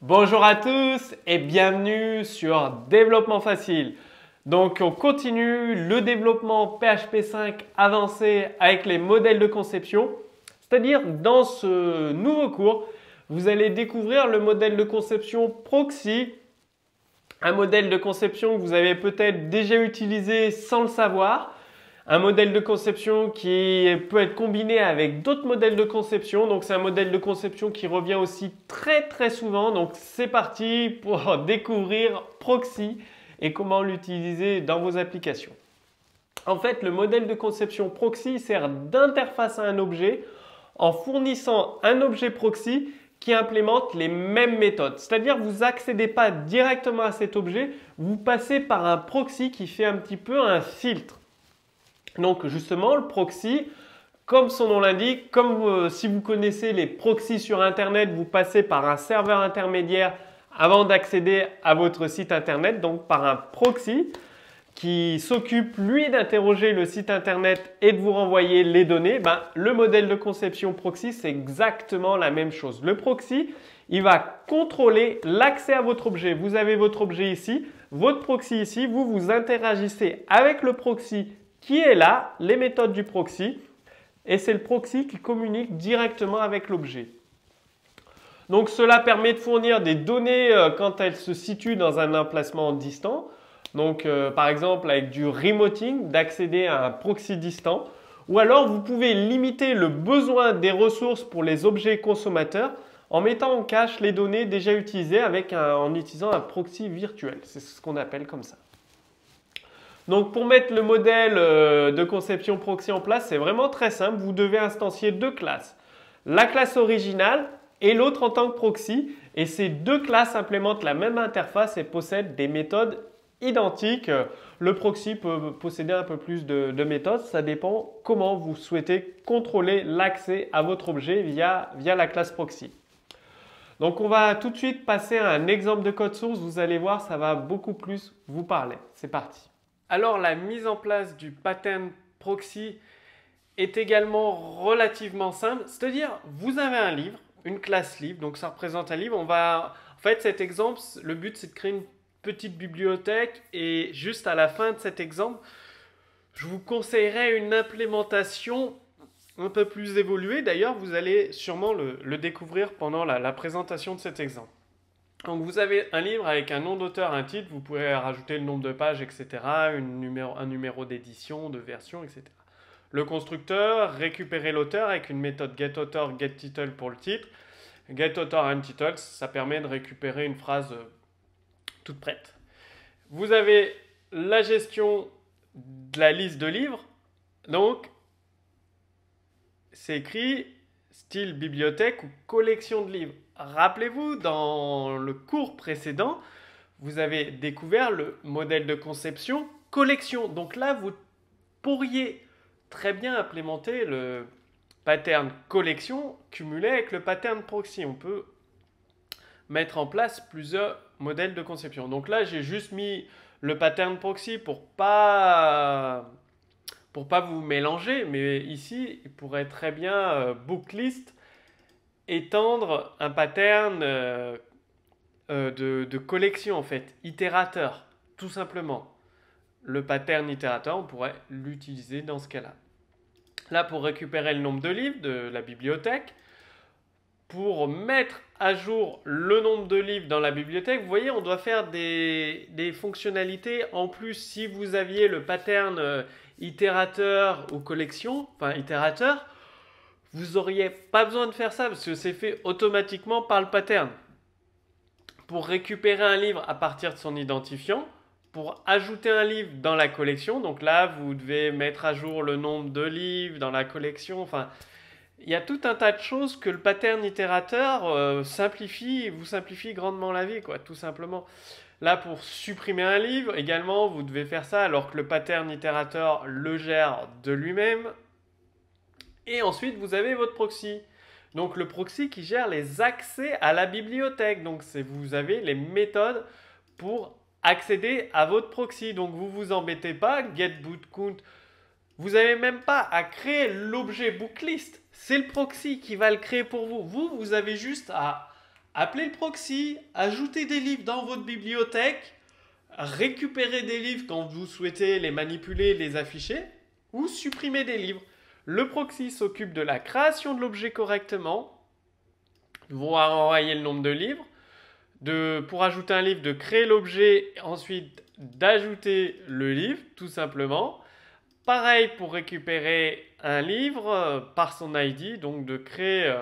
Bonjour à tous et bienvenue sur Développement Facile. Donc on continue le développement PHP 5 avancé avec les modèles de conception. C'est-à-dire dans ce nouveau cours, vous allez découvrir le modèle de conception proxy. Un modèle de conception que vous avez peut-être déjà utilisé sans le savoir. Un modèle de conception qui peut être combiné avec d'autres modèles de conception. Donc c'est un modèle de conception qui revient aussi très souvent. Donc c'est parti pour découvrir Proxy et comment l'utiliser dans vos applications. En fait, le modèle de conception Proxy sert d'interface à un objet en fournissant un objet proxy qui implémente les mêmes méthodes. C'est-à-dire que vous n'accédez pas directement à cet objet, vous passez par un proxy qui fait un petit peu un filtre. Donc justement, le proxy, comme son nom l'indique, comme si vous connaissez les proxys sur Internet, vous passez par un serveur intermédiaire avant d'accéder à votre site Internet, donc par un proxy qui s'occupe, lui, d'interroger le site Internet et de vous renvoyer les données. Le modèle de conception proxy, c'est exactement la même chose. Le proxy, il va contrôler l'accès à votre objet. Vous avez votre objet ici, votre proxy ici, vous interagissez avec le proxy qui est là, les méthodes du proxy, et c'est le proxy qui communique directement avec l'objet. Donc cela permet de fournir des données quand elles se situent dans un emplacement distant. Donc par exemple avec du remoting, d'accéder à un proxy distant. Ou alors vous pouvez limiter le besoin des ressources pour les objets consommateurs en mettant en cache les données déjà utilisées en utilisant un proxy virtuel. C'est ce qu'on appelle comme ça. Donc pour mettre le modèle de conception proxy en place, c'est vraiment très simple. Vous devez instancier deux classes. La classe originale et l'autre en tant que proxy. Et ces deux classes implémentent la même interface et possèdent des méthodes identiques. Le proxy peut posséder un peu plus de méthodes. Ça dépend comment vous souhaitez contrôler l'accès à votre objet via la classe proxy. Donc on va tout de suite passer à un exemple de code source. Vous allez voir, ça va beaucoup plus vous parler. C'est parti. Alors la mise en place du pattern proxy est également relativement simple. C'est-à-dire, vous avez un livre, une classe livre, donc ça représente un livre. En fait, cet exemple, le but c'est de créer une petite bibliothèque et juste à la fin de cet exemple, je vous conseillerais une implémentation un peu plus évoluée. D'ailleurs, vous allez sûrement le découvrir pendant la présentation de cet exemple. Donc vous avez un livre avec un nom d'auteur, un titre, vous pouvez rajouter le nombre de pages, etc., un numéro d'édition, de version, etc. Le constructeur, récupérer l'auteur avec une méthode getAuthor, getTitle pour le titre. GetAuthor and Title, ça permet de récupérer une phrase toute prête. Vous avez la gestion de la liste de livres. Donc, c'est écrit style bibliothèque ou collection de livres. Rappelez-vous, dans le cours précédent, vous avez découvert le modèle de conception collection. Donc là, vous pourriez très bien implémenter le pattern collection cumulé avec le pattern proxy. On peut mettre en place plusieurs modèles de conception. Donc là, j'ai juste mis le pattern proxy pour pas vous mélanger, mais ici, il pourrait très bien booklist étendre un pattern de collection en fait, itérateur, tout simplement. Le pattern itérateur, on pourrait l'utiliser dans ce cas-là. Là, pour récupérer le nombre de livres de la bibliothèque, pour mettre à jour le nombre de livres dans la bibliothèque, vous voyez, on doit faire des fonctionnalités en plus. Si vous aviez le pattern itérateur ou collection, enfin itérateur, vous n'auriez pas besoin de faire ça parce que c'est fait automatiquement par le pattern. Pour récupérer un livre à partir de son identifiant, pour ajouter un livre dans la collection, donc là vous devez mettre à jour le nombre de livres dans la collection, enfin il y a tout un tas de choses que le pattern itérateur vous simplifie grandement la vie, quoi, tout simplement. Là, pour supprimer un livre, également, vous devez faire ça alors que le pattern itérateur le gère de lui-même. Et ensuite, vous avez votre proxy. Donc, le proxy qui gère les accès à la bibliothèque. Donc, vous avez les méthodes pour accéder à votre proxy. Donc, vous ne vous embêtez pas, getBookCount. Vous n'avez même pas à créer l'objet booklist. C'est le proxy qui va le créer pour vous. Vous avez juste à appeler le proxy, ajouter des livres dans votre bibliothèque, récupérer des livres quand vous souhaitez les manipuler, les afficher, ou supprimer des livres. Le proxy s'occupe de la création de l'objet correctement, vous envoyer le nombre de livres, pour ajouter un livre, de créer l'objet, ensuite d'ajouter le livre, tout simplement. Pareil pour récupérer un livre par son ID, donc de créer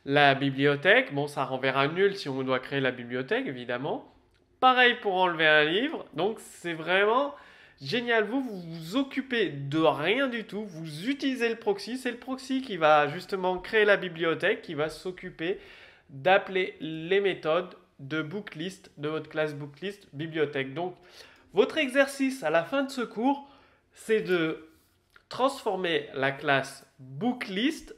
la bibliothèque. Bon, ça renverra nul si on doit créer la bibliothèque, évidemment. Pareil pour enlever un livre. Donc, c'est vraiment génial. Vous vous occupez de rien du tout. Vous utilisez le proxy. C'est le proxy qui va justement créer la bibliothèque, qui va s'occuper d'appeler les méthodes de booklist, de votre classe booklist bibliothèque. Donc, votre exercice à la fin de ce cours, c'est de transformer la classe booklist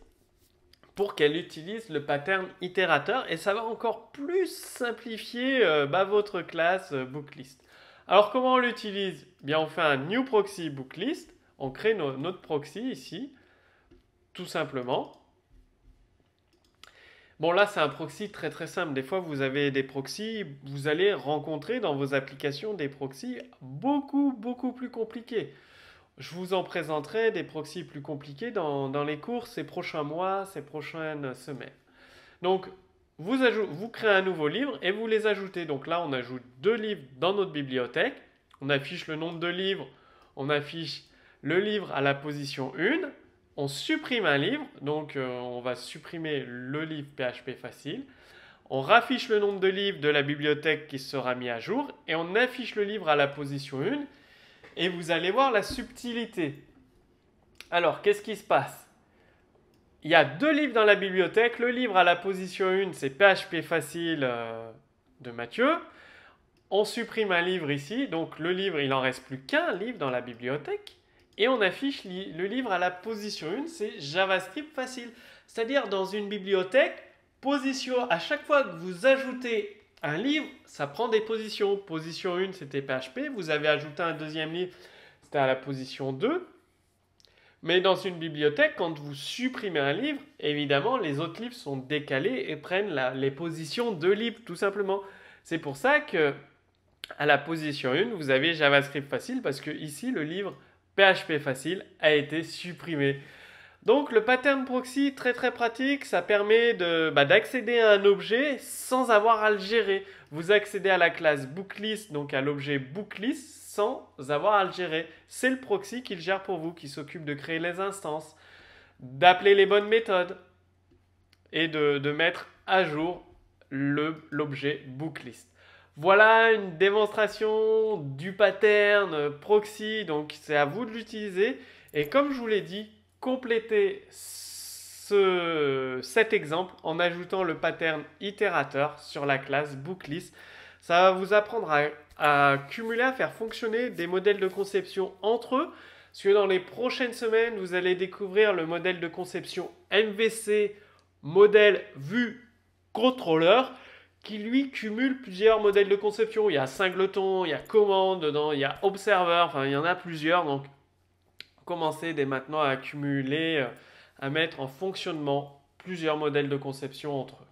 pour qu'elle utilise le pattern itérateur et ça va encore plus simplifier votre classe booklist. Alors comment on l'utilise? Bien, on fait un new proxy booklist, on crée notre proxy ici, tout simplement. Bon, là, c'est un proxy très très simple. Des fois, vous avez des proxys, vous allez rencontrer dans vos applications des proxys beaucoup plus compliqués. Je vous en présenterai des proxys plus compliqués dans les cours ces prochains mois, ces prochaines semaines. Donc, vous créez un nouveau livre et vous les ajoutez. Donc là, on ajoute 2 livres dans notre bibliothèque. On affiche le nombre de livres. On affiche le livre à la position 1. On supprime un livre. Donc, on va supprimer le livre PHP Facile. On raffiche le nombre de livres de la bibliothèque qui sera mis à jour. Et on affiche le livre à la position 1. Et vous allez voir la subtilité. Alors, qu'est-ce qui se passe? Il y a 2 livres dans la bibliothèque. Le livre à la position 1, c'est PHP Facile de Mathieu. On supprime un livre ici. Donc, le livre, il n'en reste plus qu'un livre dans la bibliothèque. Et on affiche le livre à la position 1, c'est JavaScript Facile. C'est-à-dire, dans une bibliothèque, à chaque fois que vous ajoutez un livre, ça prend des positions. Position 1, c'était PHP. Vous avez ajouté un deuxième livre, c'était à la position 2. Mais dans une bibliothèque, quand vous supprimez un livre, évidemment, les autres livres sont décalés et prennent les positions de livres, tout simplement. C'est pour ça que à la position 1, vous avez JavaScript Facile, parce que ici, le livre PHP Facile a été supprimé. Donc le pattern proxy, très pratique, ça permet d'accéder à un objet sans avoir à le gérer. Vous accédez à la classe booklist, donc à l'objet booklist, sans avoir à le gérer. C'est le proxy qui le gère pour vous, qui s'occupe de créer les instances, d'appeler les bonnes méthodes et de mettre à jour l'objet booklist. Voilà une démonstration du pattern proxy, donc c'est à vous de l'utiliser. Et comme je vous l'ai dit, complétez cet exemple en ajoutant le pattern itérateur sur la classe booklist. Ça va vous apprendre à cumuler, à faire fonctionner des modèles de conception entre eux. Parce que dans les prochaines semaines, vous allez découvrir le modèle de conception MVC, modèle vue contrôleur, qui lui cumule plusieurs modèles de conception. Il y a singleton, il y a commande dedans, il y a observer, enfin il y en a plusieurs. Donc commencez dès maintenant à accumuler, à mettre en fonctionnement plusieurs modèles de conception entre eux.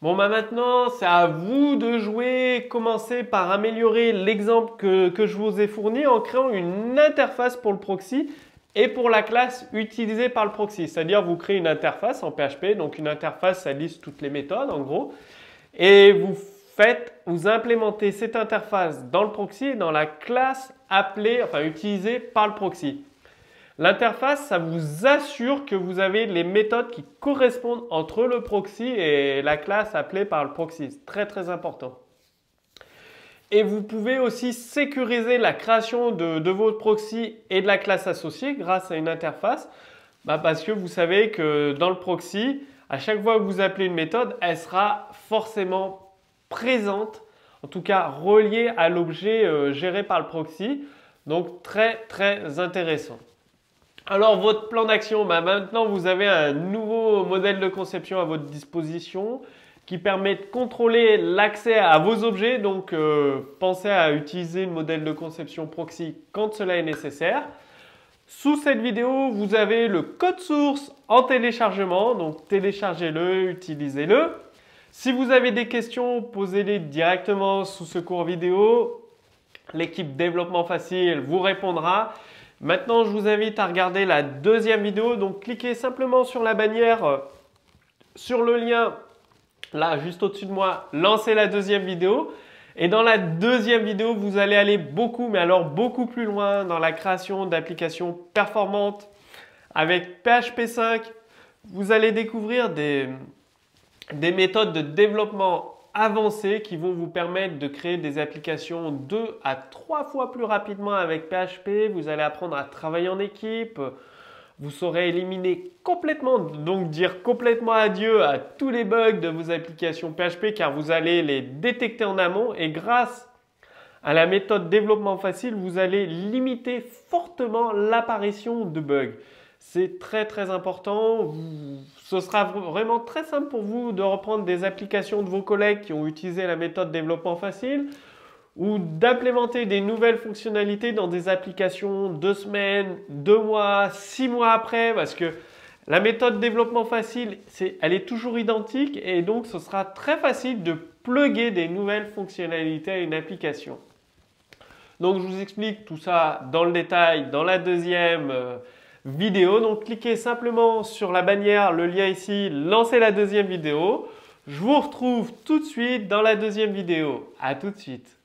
Bon, maintenant, c'est à vous de jouer. Commencez par améliorer l'exemple que je vous ai fourni en créant une interface pour le proxy et pour la classe utilisée par le proxy. C'est-à-dire, vous créez une interface en PHP. Donc, une interface, ça liste toutes les méthodes, en gros. Et vous implémentez cette interface dans le proxy et dans la classe utilisée par le proxy. L'interface, ça vous assure que vous avez les méthodes qui correspondent entre le proxy et la classe appelée par le proxy. C'est très important. Et vous pouvez aussi sécuriser la création de votre proxy et de la classe associée grâce à une interface. Parce que vous savez que dans le proxy, à chaque fois que vous appelez une méthode, elle sera forcément présente, en tout cas reliée à l'objet géré par le proxy. Donc très intéressant. Alors votre plan d'action, maintenant vous avez un nouveau modèle de conception à votre disposition qui permet de contrôler l'accès à vos objets. Donc pensez à utiliser le modèle de conception proxy quand cela est nécessaire. Sous cette vidéo, vous avez le code source en téléchargement, donc téléchargez-le, utilisez-le. Si vous avez des questions, posez-les directement sous ce cours vidéo. L'équipe Développement Facile vous répondra. Maintenant, je vous invite à regarder la deuxième vidéo. Donc, cliquez simplement sur la bannière, sur le lien, là, juste au-dessus de moi, lancez la deuxième vidéo. Et dans la deuxième vidéo, vous allez aller beaucoup, mais alors beaucoup plus loin dans la création d'applications performantes avec PHP 5. Vous allez découvrir des méthodes de développement avancées qui vont vous permettre de créer des applications 2 à 3 fois plus rapidement avec PHP. Vous allez apprendre à travailler en équipe. Vous saurez éliminer complètement, donc dire complètement adieu à tous les bugs de vos applications PHP car vous allez les détecter en amont et grâce à la méthode développement facile, vous allez limiter fortement l'apparition de bugs. C'est très important. Ce sera vraiment très simple pour vous de reprendre des applications de vos collègues qui ont utilisé la méthode développement facile ou d'implémenter des nouvelles fonctionnalités dans des applications 2 semaines, 2 mois, 6 mois après parce que la méthode développement facile, elle est toujours identique et donc ce sera très facile de plugger des nouvelles fonctionnalités à une application. Donc je vous explique tout ça dans le détail dans la deuxième vidéo. Donc cliquez simplement sur la bannière, le lien ici, lancez la deuxième vidéo. Je vous retrouve tout de suite dans la deuxième vidéo. À tout de suite.